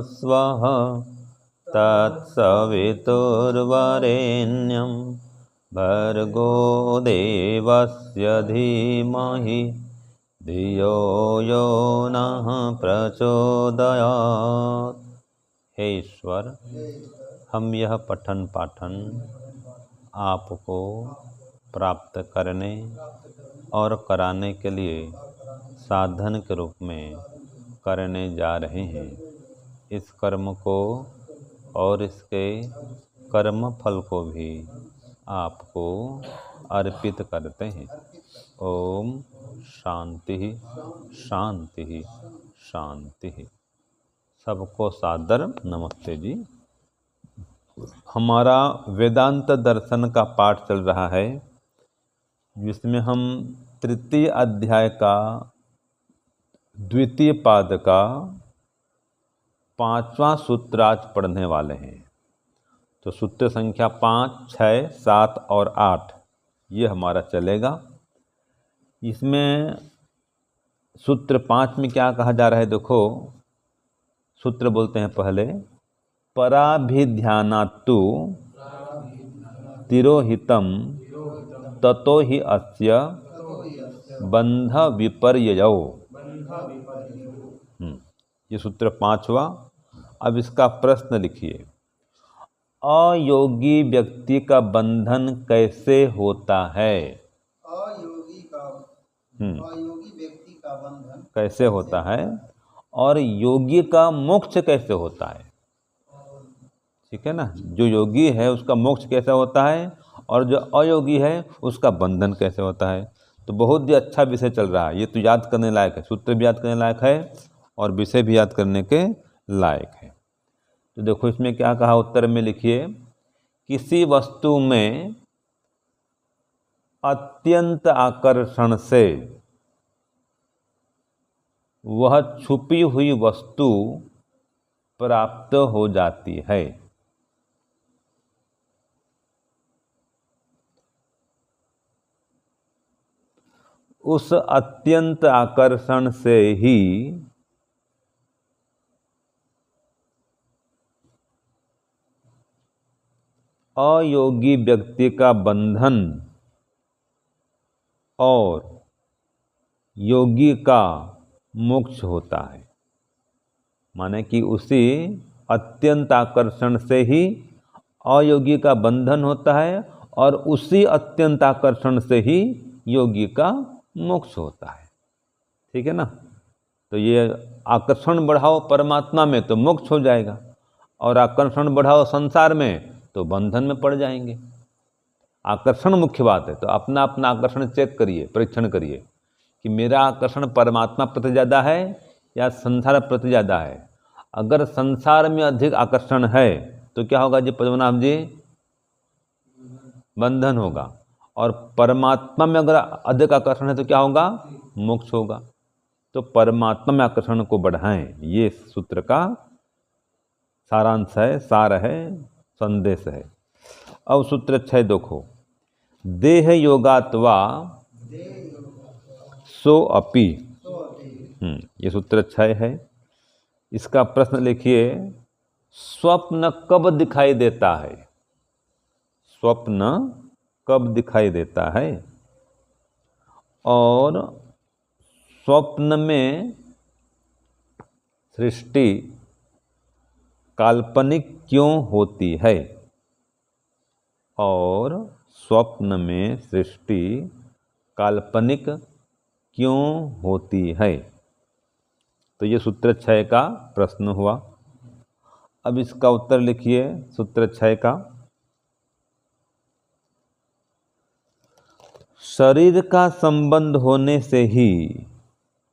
स्वः तत्सवितुर्वरेण्यं भर्गो देवस्य धीमहि धियो यो नः प्रचोदयात्। हे ईश्वर, हम यह पठन पाठन आपको प्राप्त करने और कराने के लिए साधन के रूप में करने जा रहे हैं। इस कर्म को और इसके कर्म फल को भी आपको अर्पित करते हैं। ओम शांति शांति शांति। सबको सादर नमस्ते जी। हमारा वेदांत दर्शन का पाठ चल रहा है, जिसमें हम तृतीय अध्याय का द्वितीय पाद का 5वां सूत्र आज पढ़ने वाले हैं। तो सूत्र संख्या 5, 6, 7 और 8 ये हमारा चलेगा। इसमें सूत्र 5 में क्या कहा जा रहा है, देखो सूत्र बोलते हैं पहले, पराभिध्यानात्तु तिरोहितम ततो ही अस्य बंध विपर्ययो। ये सूत्र 5वां। अब इसका प्रश्न लिखिए। अयोगी व्यक्ति का बंधन कैसे होता है? अयोगी व्यक्ति का बंधन कैसे होता है और योगी का मोक्ष कैसे होता है? ठीक है ना। जो योगी है उसका मोक्ष कैसे होता है और जो अयोगी है उसका बंधन कैसे होता है। तो बहुत ही अच्छा विषय चल रहा है। ये तो याद करने लायक है, सूत्र भी याद करने लायक है और विषय भी याद करने के लायक है। तो देखो इसमें क्या कहा, उत्तर में लिखिए, किसी वस्तु में अत्यंत आकर्षण से वह छुपी हुई वस्तु प्राप्त हो जाती है। उस अत्यंत आकर्षण से ही अयोगी व्यक्ति का बंधन और योगी का मोक्ष होता है। माने कि उसी अत्यंत आकर्षण से ही अयोगी का बंधन होता है और उसी अत्यंत आकर्षण से ही योगी का मोक्ष होता है। ठीक है ना। तो ये आकर्षण बढ़ाओ परमात्मा में तो मोक्ष हो जाएगा, और आकर्षण बढ़ाओ संसार में तो बंधन में पड़ जाएंगे। आकर्षण मुख्य बात है। तो अपना अपना आकर्षण चेक करिए, परीक्षण करिए कि मेरा आकर्षण परमात्मा प्रति ज़्यादा है या संसार प्रति ज़्यादा है। अगर संसार में अधिक आकर्षण है तो क्या होगा जी पद्मनाभ जी? बंधन होगा। और परमात्मा में अगर अधिक आकर्षण है तो क्या होगा? मोक्ष होगा। तो परमात्मा में आकर्षण को बढ़ाएं, ये सूत्र का सारांश है, सार है, संदेश है। अब सूत्र 6 देखो, देह योगात्वा सो अपि। ये सूत्र 6 है। इसका प्रश्न लिखिए, स्वप्न कब दिखाई देता है? स्वप्न कब दिखाई देता है और स्वप्न में सृष्टि काल्पनिक क्यों होती है? और स्वप्न में सृष्टि काल्पनिक क्यों होती है? तो ये सूत्र 6 का प्रश्न हुआ। अब इसका उत्तर लिखिए सूत्र 6 का। शरीर का संबंध होने से ही,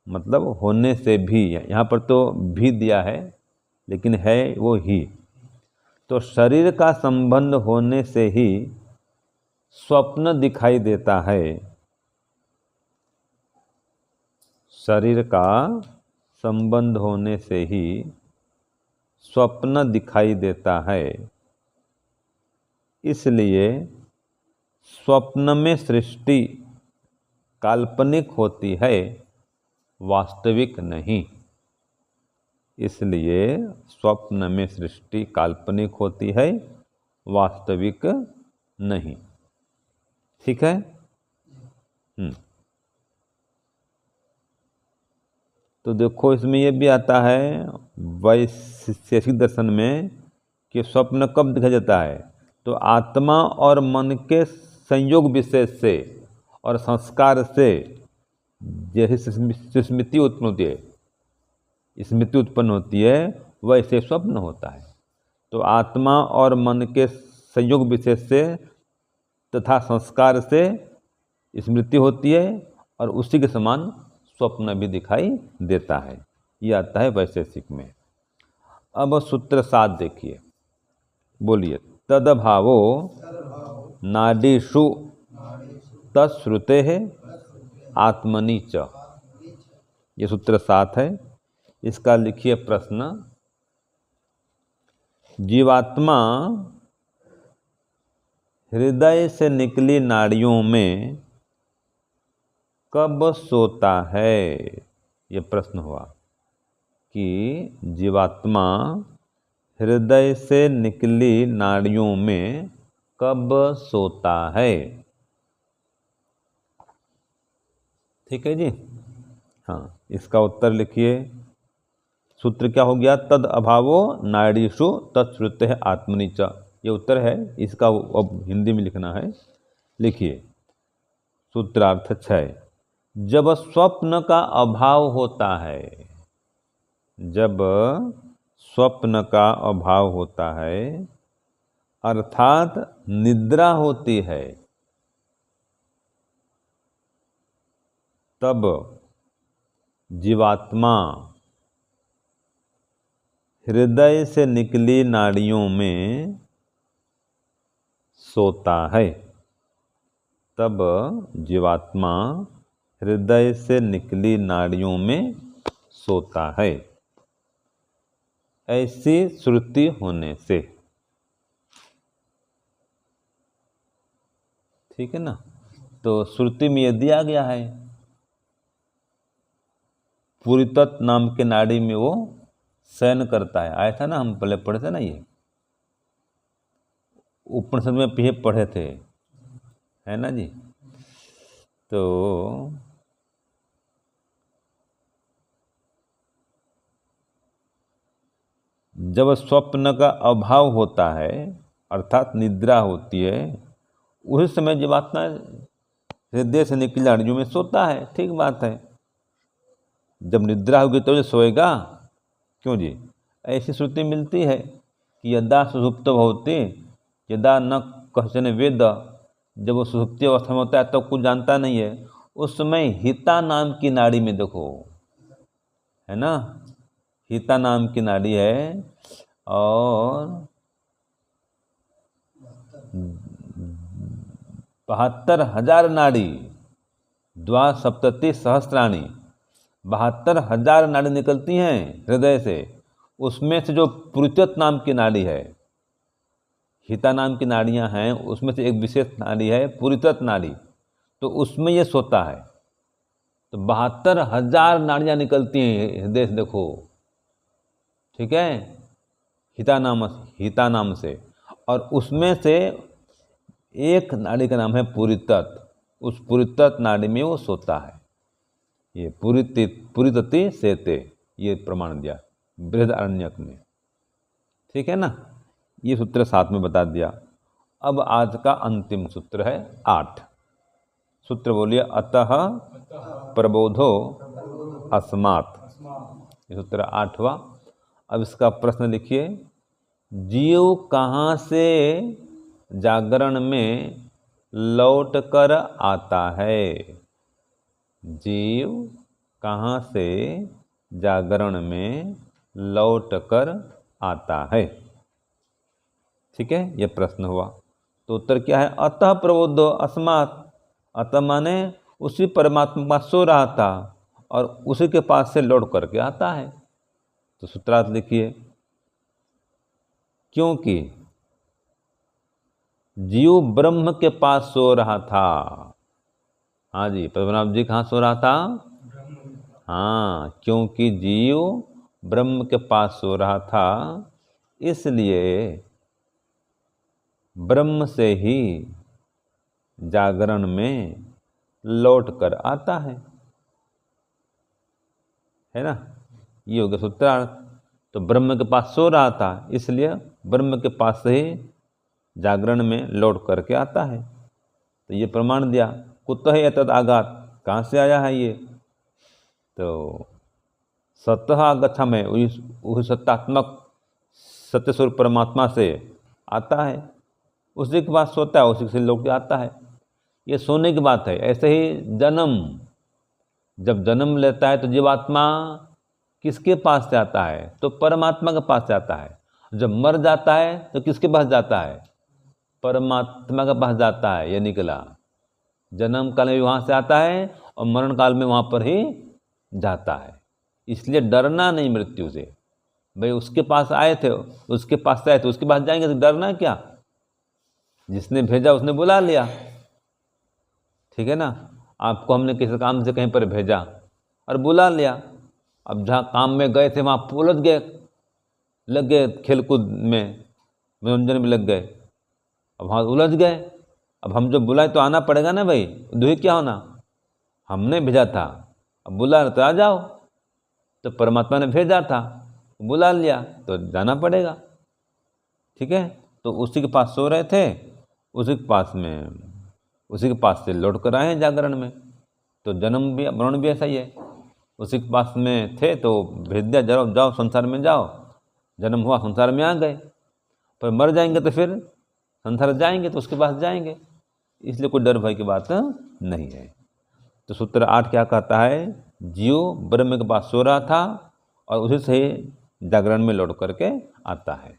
मतलब होने से भी, यहाँ पर तो भी दिया है लेकिन है वो ही। तो शरीर का संबंध होने से ही स्वप्न दिखाई देता है। शरीर का संबंध होने से ही स्वप्न दिखाई देता है। इसलिए स्वप्न में सृष्टि काल्पनिक होती है, वास्तविक नहीं। इसलिए स्वप्न में सृष्टि काल्पनिक होती है, वास्तविक नहीं। ठीक है। तो देखो इसमें ये भी आता है वैशेषिक दर्शन में कि स्वप्न कब दिखाई देता है, तो आत्मा और मन के संयोग विशेष से और संस्कार से जैसे स्मृति उत्पन्न होती है, स्मृति उत्पन्न होती है, वैसे स्वप्न होता है। तो आत्मा और मन के संयोग विशेष से तथा संस्कार से स्मृति होती है और उसी के समान स्वप्न भी दिखाई देता है। ये आता है वैशेषिक में। अब सूत्र 7 देखिए, बोलिए। तदभावो नाडीषु तत्श्रुते है आत्मनि च। ये सूत्र 7 है। इसका लिखिए प्रश्न। जीवात्मा हृदय से निकली नाड़ियों में कब सोता है? ये प्रश्न हुआ कि जीवात्मा हृदय से निकली नाड़ियों में कब सोता है। ठीक है जी। हाँ, इसका उत्तर लिखिए। सूत्र क्या हो गया? तद अभावो नाड़ीषु तत्श्रुते है आत्मनि च। ये उत्तर है। इसका अब हिंदी में लिखना है। लिखिए सूत्रार्थ 6। जब स्वप्न का अभाव होता है, जब स्वप्न का अभाव होता है अर्थात निद्रा होती है, तब जीवात्मा हृदय से निकली नाड़ियों में सोता है। तब जीवात्मा हृदय से निकली नाड़ियों में सोता है, ऐसी श्रुति होने से। ठीक है ना। तो श्रुति में यह दिया गया है, पुरीतत नाम के नाड़ी में वो शयन करता है। आया था ना, हम पहले पढ़े थे ना, ये उपनिषद में पीछे पढ़े थे, है ना जी। तो जब स्वप्न का अभाव होता है अर्थात निद्रा होती है, उसी समय जीवात्मा हृदय से निकली नाड़ियों में सोता है। ठीक बात है। जब निद्रा होगी तो सोएगा, क्यों जी? ऐसी श्रुति मिलती है कि यदा सुषुप्त भवति यदा न कश्चन वेद। जब वो सुषुप्ति अवस्था में होता है तो कुछ जानता नहीं है, उस समय हिता नाम की नाड़ी में देखो, है ना, हिता नाम की नाड़ी है और 72,000 नाड़ी, द्वासप्तति सहस्त्राणी, 72,000 नाड़ी निकलती हैं हृदय से। उसमें से जो पुरीतत नाम की नाड़ी है, हिता नाम की नाड़ियां हैं, उसमें से एक विशेष नाड़ी है पुरीतत नाड़ी, तो उसमें ये सोता है। तो 72,000 नाड़ियां निकलती हैं हृदय से, देखो। ठीक है, हिता नाम से, और उसमें से एक नाड़ी का नाम है पुरीतत। उस पुरीतत नाड़ी में वो सोता है। ये पुरीतति सेते, ये प्रमाण दिया बृहदारण्यक में। ठीक है ना। ये सूत्र 7 में बता दिया। अब आज का अंतिम सूत्र है 8। सूत्र बोलिए। अतः प्रबोधो अस्मात्। ये सूत्र 8वां। अब इसका प्रश्न लिखिए। जीव कहाँ से जागरण में लौट कर आता है? जीव कहाँ से जागरण में लौट कर आता है? ठीक है, यह प्रश्न हुआ। तो उत्तर क्या है? अतः प्रबोधो अस्मात्। अतः माने उसी परमात्मा पास सो रहा था और उसी के पास से लौट करके आता है। तो सूत्रार्थ लिखिए। क्योंकि जीव ब्रह्म के पास सो रहा था। हाँ जी, पद्मनाभ जी कहाँ सो रहा था? हाँ, क्योंकि जीव ब्रह्म के पास सो रहा था, इसलिए ब्रह्म से ही जागरण में लौट कर आता है ना। ये हो गया सूत्रार्थ। तो ब्रह्म के पास सो रहा था, इसलिए ब्रह्म के पास से ही जागरण में लौट करके आता है। तो ये प्रमाण दिया। कुतः एतद् आगात, कहाँ से आया है ये? तो सतः आगच्छामि, उस सत्तात्मक सत्य स्वरूप परमात्मा से आता है। उसी के पास सोता है, उसी से लौट के आता है। ये सोने की बात है। ऐसे ही जन्म, जब जन्म लेता है तो जीवात्मा किसके पास से आता है? तो परमात्मा के पास से आता है। जब मर जाता है तो किसके पास जाता है? परमात्मा के पास जाता है। ये निकला, जन्म काल में वहाँ से आता है और मरण काल में वहाँ पर ही जाता है। इसलिए डरना नहीं मृत्यु से। भाई उसके पास आए थे, उसके पास से आए थे, उसके पास जाएंगे तो डरना क्या? जिसने भेजा उसने बुला लिया, ठीक है ना। आपको हमने किसी काम से कहीं पर भेजा और बुला लिया। अब जहाँ काम में गए थे वहाँ उलझ गए, लग गए खेलकूद में, मनोरंजन में लग गए। अब वहाँ उलझ गए। अब हम जो बुलाए तो आना पड़ेगा ना भाई, दुही क्या होना? हमने भेजा था, अब बुला तो आ जाओ। तो परमात्मा ने भेजा था, बुला लिया तो जाना पड़ेगा, ठीक है। तो उसी के पास सो रहे थे, उसी के पास से लौट कर आए हैं जागरण में। तो जन्म भी मरण भी ऐसा ही है। उसी के पास में थे तो भेज दिया, जाओ संसार में जाओ। जन्म हुआ, संसार में आ गए। पर मर जाएंगे तो फिर संसार जाएंगे, तो उसके पास जाएंगे। इसलिए कोई डर भय की बात नहीं है। तो सूत्र 8 क्या कहता है? जीव ब्रह्म के पास सो रहा था और उसी से जागरण में लौट करके आता है।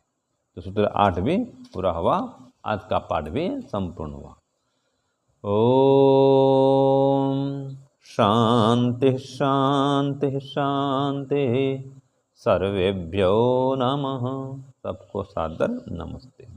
तो सूत्र 8 भी पूरा हुआ, आज का पाठ भी संपूर्ण हुआ। ओम शांति शांति शांति। सर्वेभ्यो नमः। सबको सादर नमस्ते।